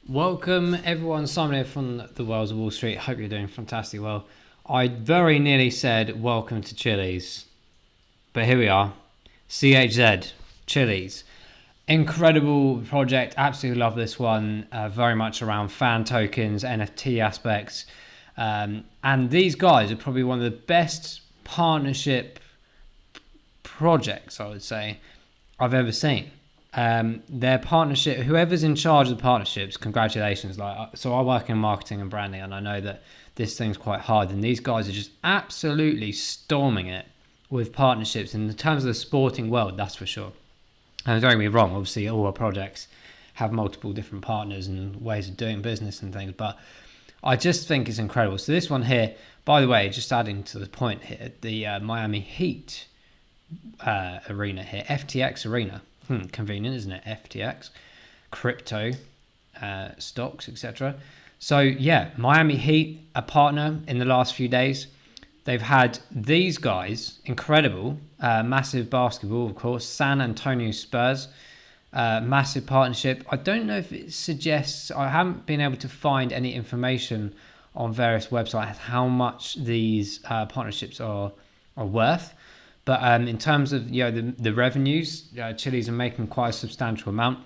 Welcome everyone, Simon here from the Wells of Wall Street. Hope you're doing fantastic well. I very nearly said welcome to Chiliz, but here we are. CHZ Chiliz. Incredible project, absolutely love this one. Very much around fan tokens, NFT aspects. And these guys are probably one of the best partnership projects, I would say, I've ever seen. Their partnership, whoever's in charge of the partnerships, congratulations. So I work in marketing and branding, and I know that this thing's quite hard, and these guys are just absolutely storming it with partnerships in terms of the sporting world, that's for sure. And don't get me wrong, obviously all our projects have multiple different partners and ways of doing business and things, but I just think it's incredible. So this one here, by the way, just adding to the point here, the Miami Heat arena here, FTX arena. Convenient, isn't it? FTX, crypto, stocks, etc. So yeah, Miami Heat, a partner in the last few days. They've had these guys, incredible, massive basketball, of course. San Antonio Spurs, massive partnership. I don't know if it suggests, I haven't been able to find any information on various websites how much these partnerships are worth. But in terms of the revenues, Chiliz are making quite a substantial amount.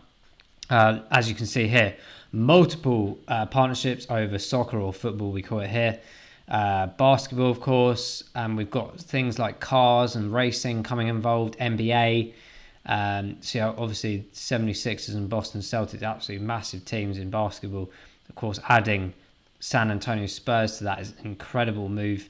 As you can see here, multiple partnerships over soccer or football, we call it here. Basketball, of course. We've got things like cars and racing coming involved, NBA. So obviously 76ers and Boston Celtics, absolutely massive teams in basketball. Of course, adding San Antonio Spurs to that is an incredible move.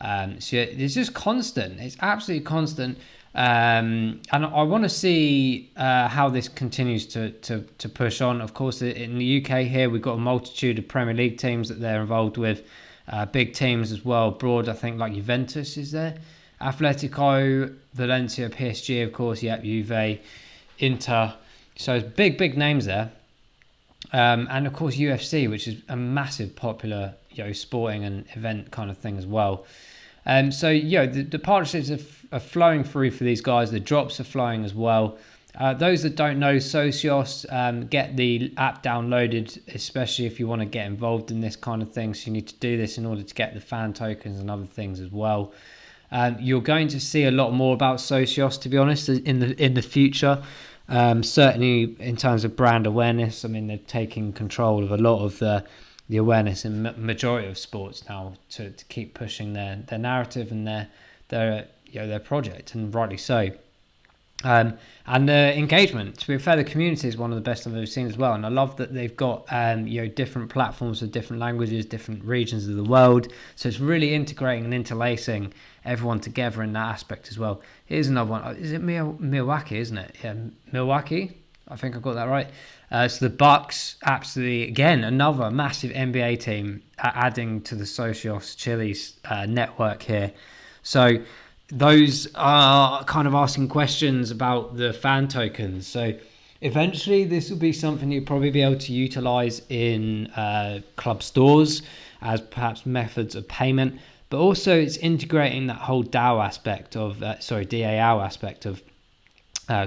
So it's just constant. It's absolutely constant. And I want to see how this continues to push on. Of course, in the UK here, we've got a multitude of Premier League teams that they're involved with. Big teams as well abroad, I think, like Juventus is there. Atletico, Valencia, PSG, of course, Juve, Inter. So it's big names there. And of course, UFC, which is a massive popular sporting and event kind of thing as well. So the partnerships are flowing through for these guys. The drops are flowing as well. Those that don't know Socios, get the app downloaded, especially if you want to get involved in this kind of thing. So you need to do this in order to get the fan tokens and other things as well. You're going to see a lot more about Socios, to be honest, in the future. Certainly in terms of brand awareness. I mean, they're taking control of a lot of the awareness in majority of sports now to keep pushing their narrative and their project, and rightly so. And the engagement, to be fair, the community is one of the best I've ever seen as well. And I love that they've got different platforms with different languages, different regions of the world. So it's really integrating and interlacing everyone together in that aspect as well. Here's another one. Is it Milwaukee, isn't it? Yeah, Milwaukee. I think I got that right. So the Bucks, absolutely, again, another massive NBA team adding to the Socios Chiliz network here. So those are kind of asking questions about the fan tokens. So eventually this will be something you'll probably be able to utilize in club stores as perhaps methods of payment. But also it's integrating that whole DAO aspect of, DAO aspect of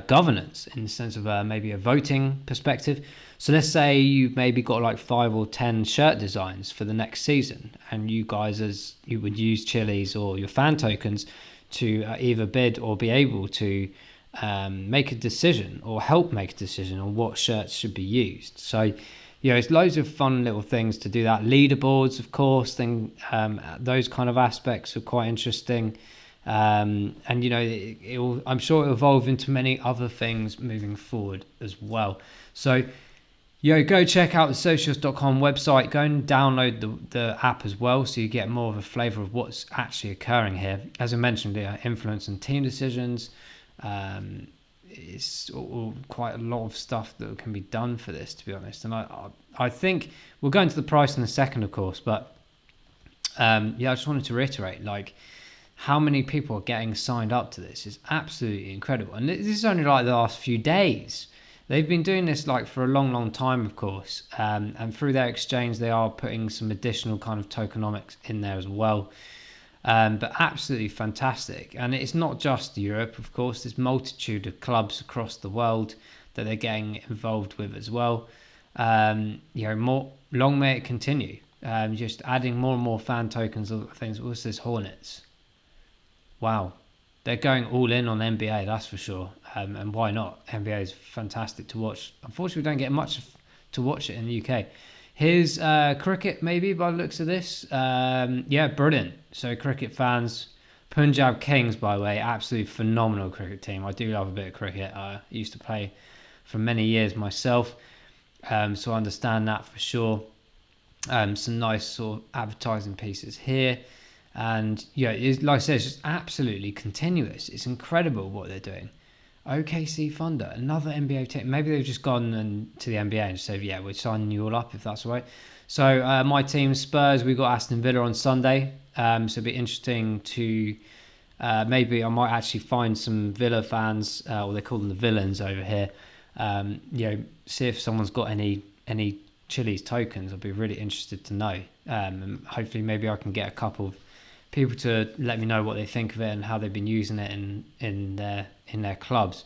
governance in the sense of maybe a voting perspective. So let's say you've maybe got like 5 or 10 shirt designs for the next season, and you guys, as you would use Chiliz or your fan tokens to either bid or be able to make a decision or help make a decision on what shirts should be used. So it's loads of fun little things to do that. Leaderboards, of course, those kind of aspects are quite interesting. And I'm sure it'll evolve into many other things moving forward as well. So go check out the socios.com website. Go and download the app as well, so you get more of a flavor of what's actually occurring here. As I mentioned, influence and team decisions. It's quite a lot of stuff that can be done for this, to be honest. And I think we'll go into the price in a second, of course, but I just wanted to reiterate, how many people are getting signed up to this is absolutely incredible. And this is only like the last few days. They've been doing this for a long time, of course. And through their exchange, they are putting some additional kind of tokenomics in there as well. But absolutely fantastic. And it's not just Europe, of course. There's multitude of clubs across the world that they're getting involved with as well. More long may it continue. Just adding more and more fan tokens of things. What's this, Hornets? Wow, they're going all in on NBA, that's for sure. And why not? NBA is fantastic to watch. Unfortunately, we don't get much to watch it in the UK. Here's cricket, maybe, by the looks of this. Brilliant. So cricket fans, Punjab Kings, by the way, absolutely phenomenal cricket team. I do love a bit of cricket. I used to play for many years myself, so I understand that for sure. Some nice sort of advertising pieces here. And like I said, it's just absolutely continuous. It's incredible what they're doing. OKC Thunder, another NBA team. Maybe they've just gone to the NBA and said, yeah, we're signing you all up if that's all right. So my team, Spurs, we got Aston Villa on Sunday. So it'll be interesting to maybe I might actually find some Villa fans, or they call them the villains over here. See if someone's got any Chiliz tokens. I'd be really interested to know. And hopefully maybe I can get a couple of people to let me know what they think of it and how they've been using it in their clubs.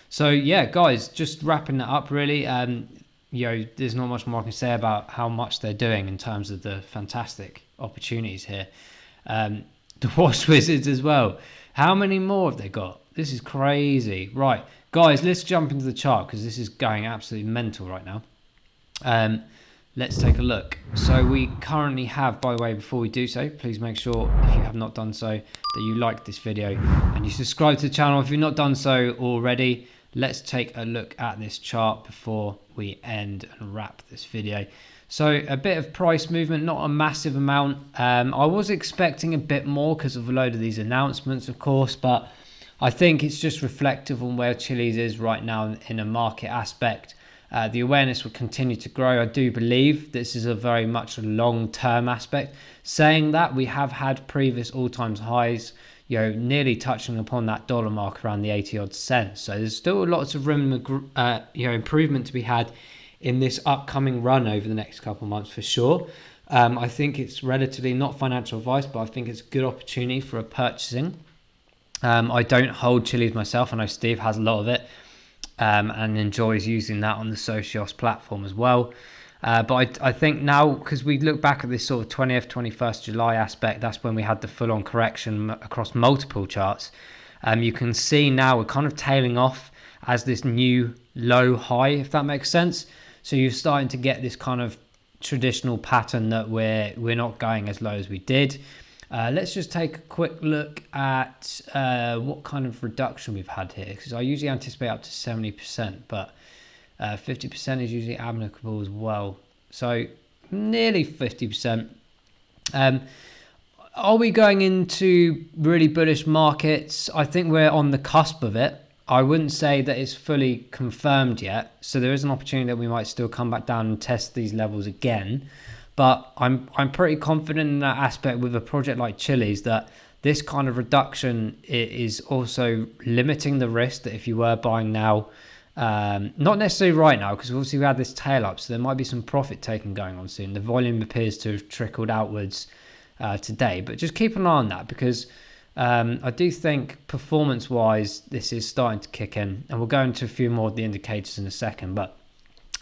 So yeah, guys, just wrapping that up really. There's not much more I can say about how much they're doing in terms of the fantastic opportunities here. The Wash Wizards as well. How many more have they got? This is crazy. Right, guys, let's jump into the chart because this is going absolutely mental right now. Let's take a look. So we currently have, by the way, before we do so, please make sure if you have not done so that you like this video and you subscribe to the channel if you've not done so already. Let's take a look at this chart before we end and wrap this video. So a bit of price movement, not a massive amount. I was expecting a bit more because of a load of these announcements, of course, but I think it's just reflective on where Chiliz is right now in a market aspect. The awareness will continue to grow. I do believe this is a very much a long-term aspect. Saying that, we have had previous all-time highs, nearly touching upon that dollar mark around the 80 odd cents. So there's still lots of room, improvement to be had in this upcoming run over the next couple of months for sure. I think it's relatively not financial advice, but I think it's a good opportunity for a purchasing. I don't hold Chiliz myself. I know Steve has a lot of it. And enjoys using that on the Socios platform as well. But I think now, because we look back at this sort of 20th, 21st July aspect, that's when we had the full-on correction across multiple charts. You can see now we're kind of tailing off as this new low high, if that makes sense. So you're starting to get this kind of traditional pattern that we're not going as low as we did. Let's just take a quick look at what kind of reduction we've had here, because I usually anticipate up to 70%, but 50% is usually applicable as well. So nearly 50%. Are we going into really bullish markets? I think we're on the cusp of it. I wouldn't say that it's fully confirmed yet. So there is an opportunity that we might still come back down and test these levels again. But I'm pretty confident in that aspect with a project like Chiliz that this kind of reduction is also limiting the risk that if you were buying now, not necessarily right now, because obviously we had this tail up, so there might be some profit taking going on soon. The volume appears to have trickled outwards today, but just keep an eye on that because I do think performance-wise this is starting to kick in, and we'll go into a few more of the indicators in a second. But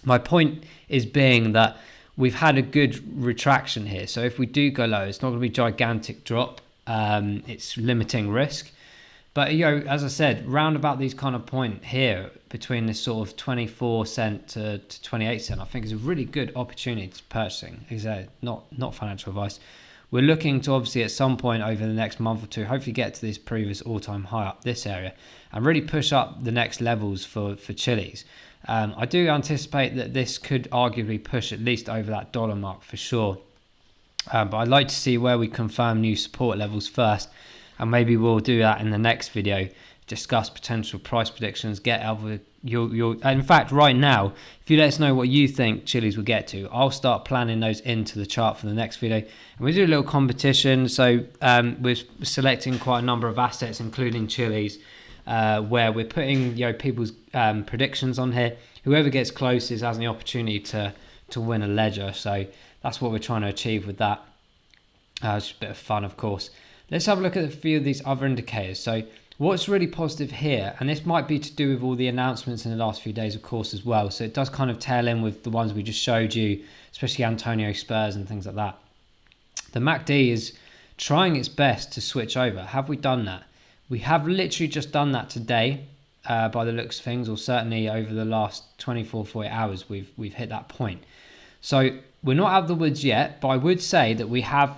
my point is being that we've had a good retraction here. So if we do go low, it's not going to be a gigantic drop. It's limiting risk. But, as I said, round about these kind of point here between this sort of 24 cent to 28 cent, I think is a really good opportunity to purchasing. Not financial advice. We're looking to obviously at some point over the next month or two, hopefully get to this previous all-time high up this area and really push up the next levels for Chiliz. I do anticipate that this could arguably push at least over that dollar mark for sure. But I'd like to see where we confirm new support levels first. And maybe we'll do that in the next video, discuss potential price predictions, get other in fact, right now, if you let us know what you think Chiliz will get to, I'll start planning those into the chart for the next video. And we do a little competition. So we're selecting quite a number of assets, including Chiliz, where we're putting people's predictions on here. Whoever gets closest has the opportunity to win a ledger. So that's what we're trying to achieve with that. It's just a bit of fun, of course. Let's have a look at a few of these other indicators. So What's really positive here, and this might be to do with all the announcements in the last few days, of course, as well. So it does kind of tail in with the ones we just showed you, especially Antonio Spurs and things like that. The MACD is trying its best to switch over. Have we done that? We have literally just done that today, by the looks of things, or certainly over the last 24, 48 hours, we've hit that point. So we're not out of the woods yet, but I would say that we have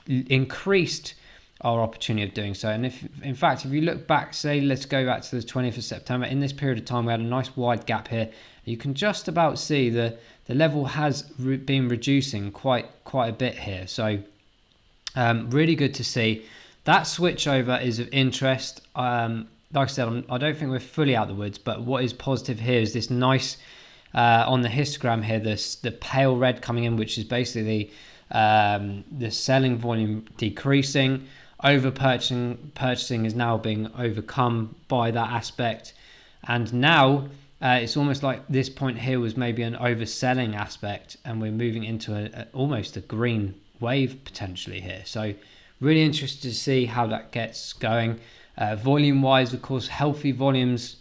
increased our opportunity of doing so. And if, in fact, if you look back, say, let's go back to the 20th of September, in this period of time, we had a nice wide gap here. You can just about see the level has been reducing quite a bit here. So really good to see. That switch over is of interest. Like I said, I don't think we're fully out of the woods, but what is positive here is this nice, on the histogram here, the pale red coming in, which is basically the selling volume decreasing. Purchasing is now being overcome by that aspect, and now it's almost like this point here was maybe an overselling aspect, and we're moving into almost a green wave potentially here. So really interested to see how that gets going. Volume wise, of course, healthy volumes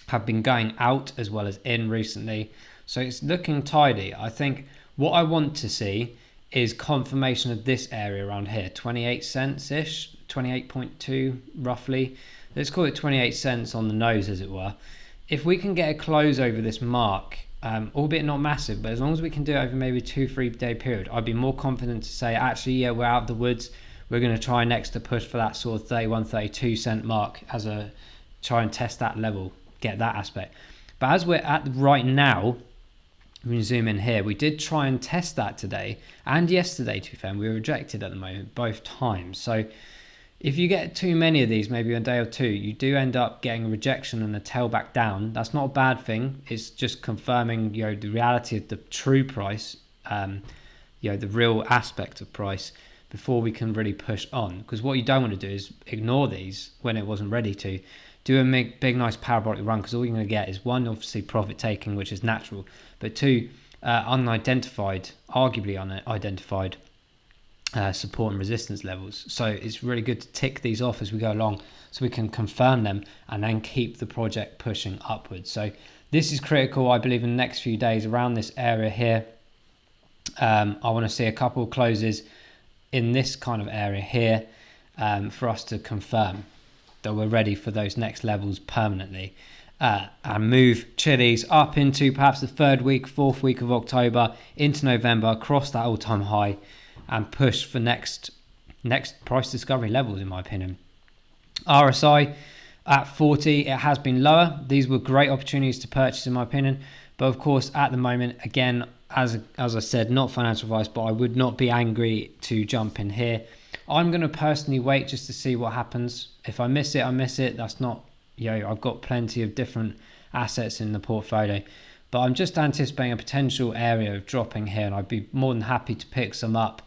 have been going out as well as in recently, so it's looking tidy. I think what I want to see is confirmation of this area around here, 28 cents ish, 28.2 roughly. Let's call it 28 cents on the nose, as it were. If we can get a close over this mark, albeit not massive, but as long as we can do it over maybe 2-3 day period, I'd be more confident to say, actually, yeah, we're out of the woods. We're going to try next to push for that sort of 31, 32 cent mark as a try and test that level, get that aspect. But as we're at right now, we zoom in here, we did try and test that today and yesterday, to be fair, and we were rejected at the moment both times. So if you get too many of these, maybe a day or two, you do end up getting a rejection and a tail back down. That's not a bad thing. It's just confirming, the reality of the true price, the real aspect of price, before we can really push on. Because what you don't want to do is ignore these when it wasn't ready to. Do a big nice parabolic run, because all you're going to get is, one, obviously profit taking, which is natural, but two, arguably unidentified support and resistance levels. So it's really good to tick these off as we go along, so we can confirm them and then keep the project pushing upwards. So this is critical, I believe, in the next few days around this area here. I want to see a couple of closes in this kind of area here, for us to confirm that we're ready for those next levels permanently, and move Chiliz up into perhaps the 3rd week, 4th week of October, into November, across that all-time high, and push for next price discovery levels, in my opinion. RSI at 40, it has been lower. These were great opportunities to purchase, in my opinion, but of course at the moment, again, as I said, not financial advice, but I would not be angry to jump in here. I'm going to personally wait just to see what happens. If I miss it, I miss it. That's not, I've got plenty of different assets in the portfolio, but I'm just anticipating a potential area of dropping here, and I'd be more than happy to pick some up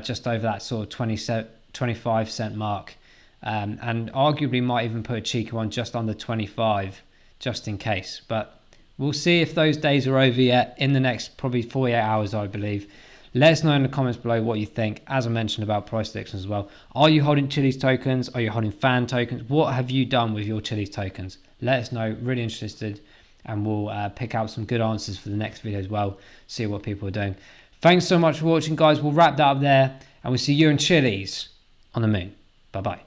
just over that sort of 25 cent mark, and arguably might even put a cheeky one just under 25 just in case. But we'll see if those days are over yet in the next probably 48 hours, I believe. Let us know in the comments below what you think, as I mentioned about price predictions as well. Are you holding Chiliz tokens? Are you holding fan tokens? What have you done with your Chiliz tokens? Let us know, really interested, and we'll pick out some good answers for the next video as well, see what people are doing. Thanks so much for watching, guys. We'll wrap that up there, and we'll see you in Chiliz on the moon. Bye-bye.